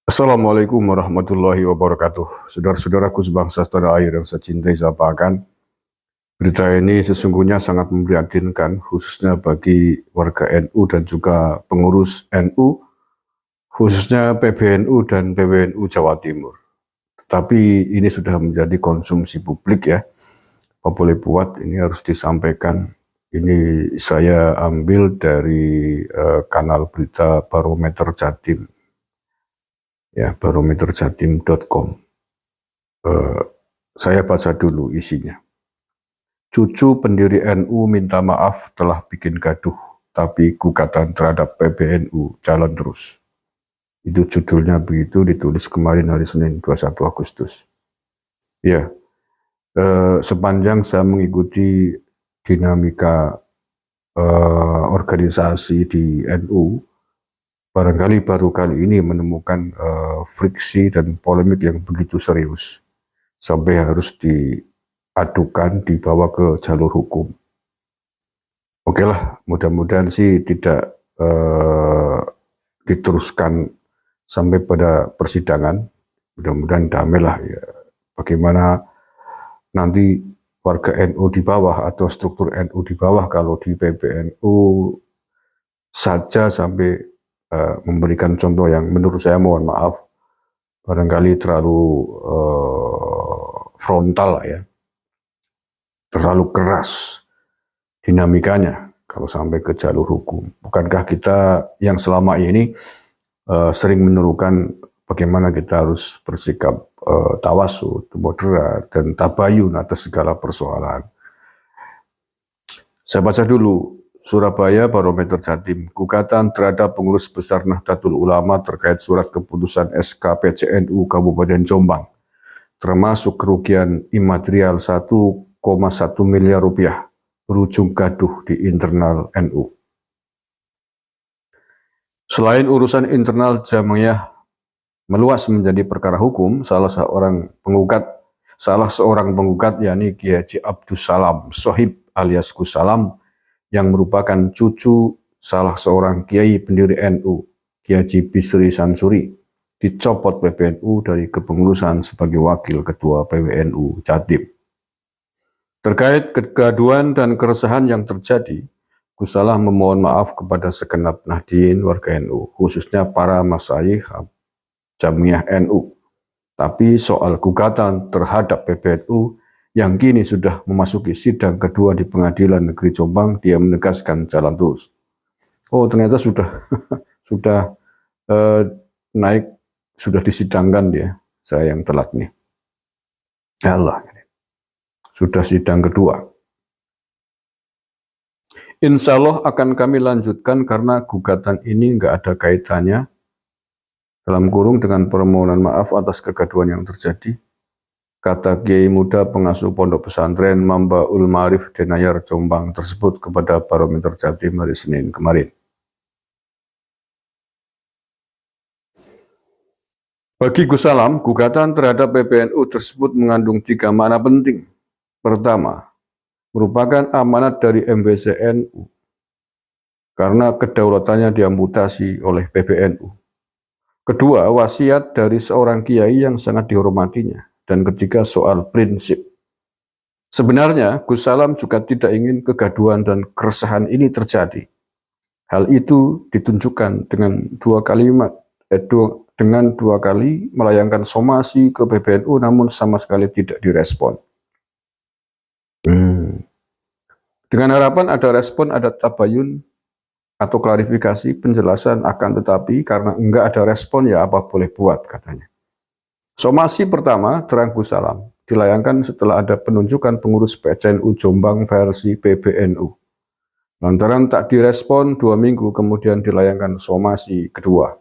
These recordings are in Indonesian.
Assalamualaikum warahmatullahi wabarakatuh. Saudara-saudaraku sebangsa setanah air yang saya cintai, saya banggakan. Berita ini sesungguhnya sangat memprihatinkan, khususnya bagi warga NU dan juga pengurus NU, khususnya PBNU dan PWNU Jawa Timur. Tapi ini sudah menjadi konsumsi publik ya. Apa boleh buat, ini harus disampaikan. Ini saya ambil dari kanal berita Barometer Jatim. Ya, barometerjatim.com. Saya baca dulu isinya. Cucu pendiri NU minta maaf telah bikin gaduh, tapi gugatan terhadap PBNU jalan terus. Itu judulnya begitu, ditulis kemarin hari Senin 21 Agustus. Ya, sepanjang saya mengikuti dinamika organisasi di NU, barangkali baru kali ini menemukan friksi dan polemik yang begitu serius sampai harus diadukan, dibawa ke jalur hukum. Oke lah, mudah-mudahan sih tidak diteruskan sampai pada persidangan. Mudah-mudahan damai lah ya. Bagaimana nanti warga NU di bawah atau struktur NU di bawah kalau di PBNU saja sampai memberikan contoh yang menurut saya, mohon maaf, barangkali terlalu frontal ya, terlalu keras dinamikanya kalau sampai ke jalur hukum. Bukankah kita yang selama ini sering menerukan bagaimana kita harus bersikap tawasud, moderat, dan tabayun atas segala persoalan. Saya baca dulu. Surabaya, Barometer Jatim. Gugatan terhadap pengurus besar Nahdlatul Ulama terkait surat keputusan SK PCNU Kabupaten Jombang, termasuk kerugian imaterial 1,1 miliar rupiah, berujung gaduh di internal NU. Selain urusan internal Jamiah meluas menjadi perkara hukum, salah seorang penggugat yakni Kiai Haji Abdus Salam Sohib alias Gus Salam, yang merupakan cucu salah seorang kiai pendiri NU, Kiai Haji Bisri Sansuri, dicopot PBNU dari kepengurusan sebagai wakil ketua PWNU Jatim. Terkait kegaduhan dan keresahan yang terjadi, Gus Salam memohon maaf kepada segenap Nahdien warga NU, khususnya para masyayikh Jamiah NU. Tapi soal gugatan terhadap PBNU yang kini sudah memasuki sidang kedua di Pengadilan Negeri Jombang, dia menegaskan jalan terus. Oh, ternyata sudah naik, sudah disidangkan dia. Saya yang telat nih. Allah, sudah sidang kedua. Insya Allah akan kami lanjutkan karena gugatan ini nggak ada kaitannya dalam kurung dengan permohonan maaf atas kegaduhan yang terjadi, kata Kiai Muda pengasuh Pondok Pesantren Mambaul Ma'arif Denayar Jombang tersebut kepada Barometer Jatim hari Senin kemarin. Bagi Gus Salam, gugatan terhadap PBNU tersebut mengandung 3 makna penting. Pertama, merupakan amanat dari MBCNU karena kedaulatannya diamputasi oleh PBNU. Kedua, wasiat dari seorang kiai yang sangat dihormatinya. Dan ketiga, soal prinsip. Sebenarnya, Gus Salam juga tidak ingin kegaduhan dan keresahan ini terjadi. Hal itu ditunjukkan dengan dua kali melayangkan somasi ke PBNU, namun sama sekali tidak direspon. Dengan harapan ada respon, ada tabayun atau klarifikasi, penjelasan, akan tetapi karena enggak ada respon ya apa boleh buat, katanya. Somasi pertama, terang Gus Salam, dilayangkan setelah ada penunjukan pengurus PCNU Jombang versi PBNU. Lantaran tak direspon 2 minggu, kemudian dilayangkan somasi kedua.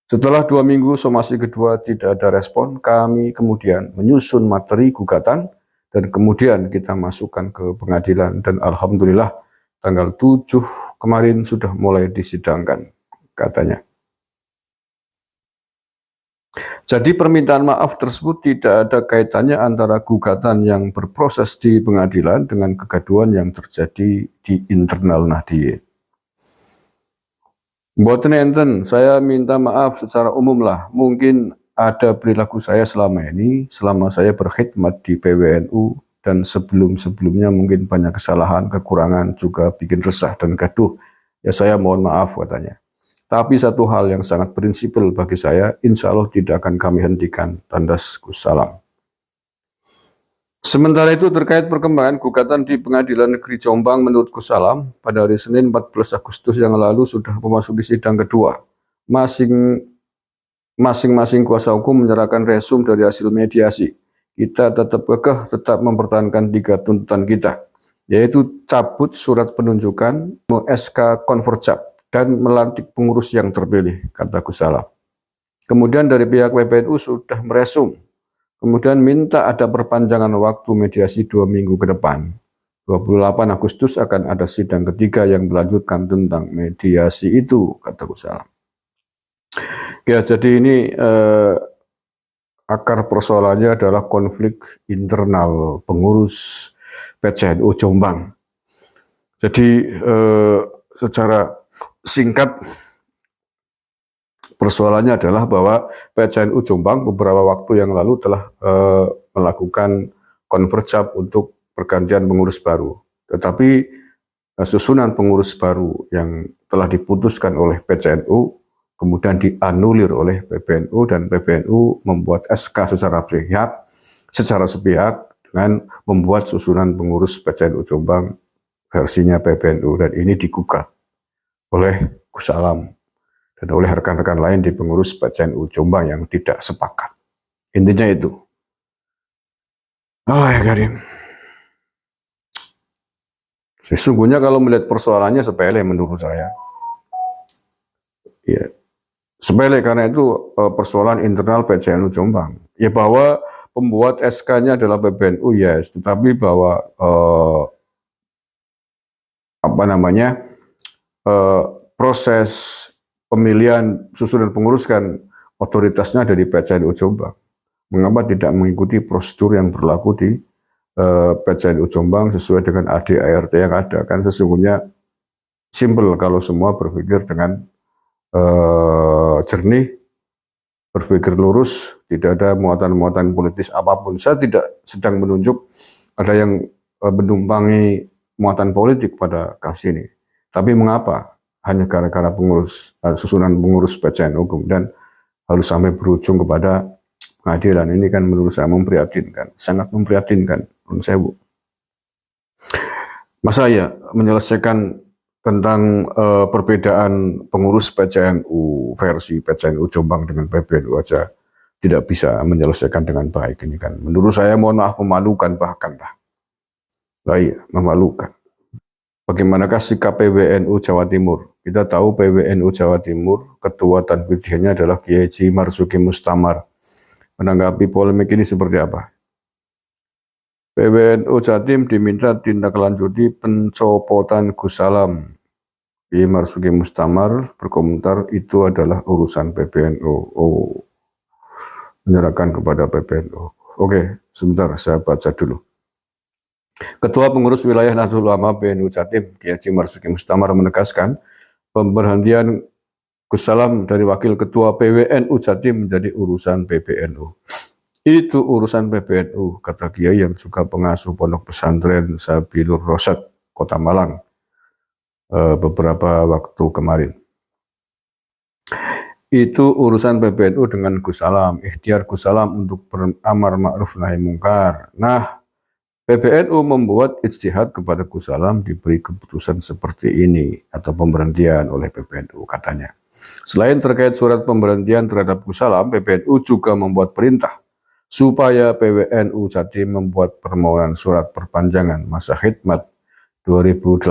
Setelah 2 minggu somasi kedua tidak ada respon, kami kemudian menyusun materi gugatan dan kemudian kita masukkan ke pengadilan, dan alhamdulillah tanggal 7 kemarin sudah mulai disidangkan, katanya. Jadi permintaan maaf tersebut tidak ada kaitannya antara gugatan yang berproses di pengadilan dengan kegaduhan yang terjadi di internal Nahdien. Mboten enten, saya minta maaf secara umum lah. Mungkin ada perilaku saya selama ini, selama saya berkhidmat di PWNU, dan sebelum-sebelumnya mungkin banyak kesalahan, kekurangan, juga bikin resah dan gaduh. Ya saya mohon maaf katanya. Tapi satu hal yang sangat prinsipil bagi saya, insya Allah tidak akan kami hentikan. Tandas Salam. Sementara itu terkait perkembangan gugatan di Pengadilan Negeri Jombang menurut Salam, pada hari Senin 14 Agustus yang lalu sudah memasuki sidang kedua. Masing-masing kuasa hukum menyerahkan resum dari hasil mediasi. Kita tetap kekeh, tetap mempertahankan 3 tuntutan kita, yaitu cabut surat penunjukan, SK Konverjap, dan melantik pengurus yang terpilih, kata Salam. Kemudian dari pihak PBNU sudah meresum, kemudian minta ada perpanjangan waktu mediasi 2 minggu ke depan. 28 Agustus akan ada sidang ketiga yang melanjutkan tentang mediasi itu, kata Salam. Ya, jadi ini akar persoalannya adalah konflik internal pengurus PCNU Jombang. Jadi secara singkat, persoalannya adalah bahwa PCNU Jombang beberapa waktu yang lalu telah melakukan konverjap untuk pergantian pengurus baru. Tetapi susunan pengurus baru yang telah diputuskan oleh PCNU kemudian dianulir oleh PBNU, dan PBNU membuat SK secara sepihak dengan membuat susunan pengurus PCNU Jombang versinya PBNU, dan ini digugat oleh Salam dan oleh rekan-rekan lain di pengurus PCNU Jombang yang tidak sepakat. Intinya itu. Allah ya Karim. Sesungguhnya kalau melihat persoalannya sepele menurut saya. Ya, sepele karena itu persoalan internal PCNU Jombang. Ya bahwa pembuat SK-nya adalah PBNU, yes, tetapi bahwa proses pemilihan susunan pengurus kan otoritasnya dari PCNU Jombang. Mengapa tidak mengikuti prosedur yang berlaku di PCNU Jombang sesuai dengan ADART yang ada? Kan sesungguhnya simple kalau semua berpikir dengan jernih, berpikir lurus, tidak ada muatan-muatan politis apapun. Saya tidak sedang menunjuk ada yang menumpangi muatan politik pada kasus ini. Tapi mengapa hanya gara-gara susunan pengurus PCNU kemudian harus sampai berujung kepada pengadilan? Ini kan menurut saya memprihatinkan, sangat memprihatinkan menurut saya, Bu. Masa ya menyelesaikan tentang perbedaan pengurus PCNU versi PCNU Jombang dengan PBNU aja tidak bisa menyelesaikan dengan baik, ini kan menurut saya mohon maaf memalukan, bahkan lah. Iya, memalukan. Bagaimanakah sikap PWNU Jawa Timur? Kita tahu PWNU Jawa Timur, ketua tanfidiyahnya adalah Kiai Haji Marzuki Mustamar. Menanggapi polemik ini seperti apa? PWNU Jatim diminta tindak lanjuti pencopotan Salam. Kiai Marzuki Mustamar berkomentar itu adalah urusan PBNU. Menyerahkan kepada PBNU. Oke, sebentar saya baca dulu. Ketua Pengurus Wilayah Nahdlatul Ulama PWNU Jatim, Kiai Haji Marzuki Mustamar menegaskan pemberhentian Salam dari Wakil Ketua PWNU Jatim menjadi urusan PBNU. Itu urusan PBNU, kata Kiai yang juga pengasuh Pondok Pesantren Sabilur Rosyad, Kota Malang, beberapa waktu kemarin. Itu urusan PBNU dengan Salam, ikhtiar Salam untuk beramar ma'ruf nahi mungkar. Nah, PBNU membuat ijtihad kepada Salam diberi keputusan seperti ini atau pemberhentian oleh PBNU, katanya. Selain terkait surat pemberhentian terhadap Salam, PBNU juga membuat perintah supaya PWNU Jatim membuat permohonan surat perpanjangan masa khidmat 2018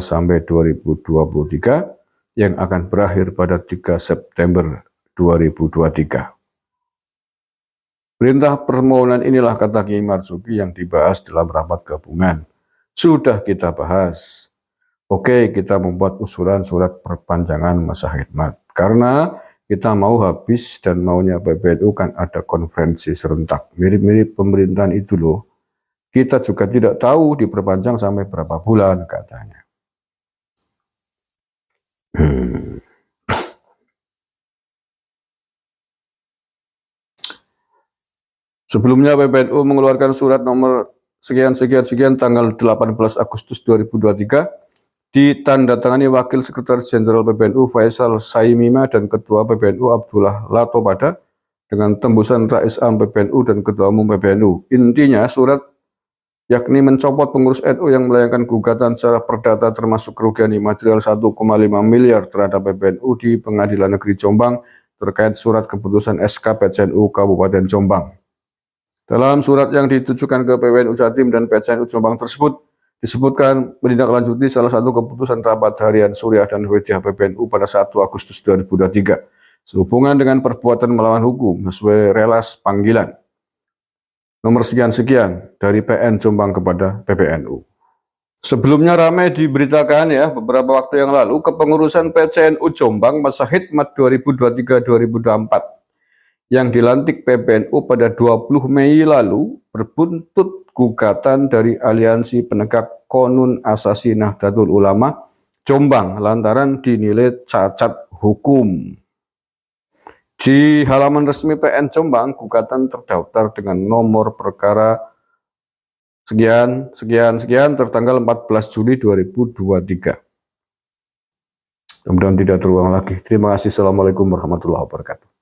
sampai 2023 yang akan berakhir pada 3 September 2023. Perintah permohonan inilah, kata Kiai Marzuki, yang dibahas dalam rapat gabungan. Sudah kita bahas. Oke, kita membuat usulan surat perpanjangan masa khidmat. Karena kita mau habis dan maunya PBNU kan ada konferensi serentak. Mirip-mirip pemerintahan itu loh. Kita juga tidak tahu diperpanjang sampai berapa bulan, katanya. Sebelumnya PBNU mengeluarkan surat nomor sekian tanggal 18 Agustus 2023 ditandatangani Wakil Sekretaris Jenderal PBNU Faisal Saimima dan Ketua PBNU Abdullah Latobada dengan tembusan Rais Am PBNU dan Ketua Umum PBNU. Intinya surat yakni mencopot pengurus NU yang melayangkan gugatan secara perdata termasuk kerugian imaterial 1,5 miliar terhadap PBNU di Pengadilan Negeri Jombang terkait surat keputusan SK PCNU Kabupaten Jombang. Dalam surat yang ditujukan ke PWNU Jatim dan PCNU Jombang tersebut, disebutkan menindaklanjuti salah satu keputusan rapat harian Suriah dan Hwediyah PBNU pada 1 Agustus 2023 sehubungan dengan perbuatan melawan hukum sesuai relas panggilan nomor sekian-sekian dari PN Jombang kepada PBNU. Sebelumnya ramai diberitakan ya beberapa waktu yang lalu kepengurusan PCNU Jombang masa Hikmat 2023-2024 yang dilantik PBNU pada 20 Mei lalu berbuntut gugatan dari Aliansi Penegak Qonun Asasi Nahdlatul Ulama Jombang lantaran dinilai cacat hukum. Di halaman resmi PN Jombang, gugatan terdaftar dengan nomor perkara sekian tertanggal 14 Juli 2023. Kemudian tidak terulang lagi. Terima kasih. Assalamualaikum warahmatullahi wabarakatuh.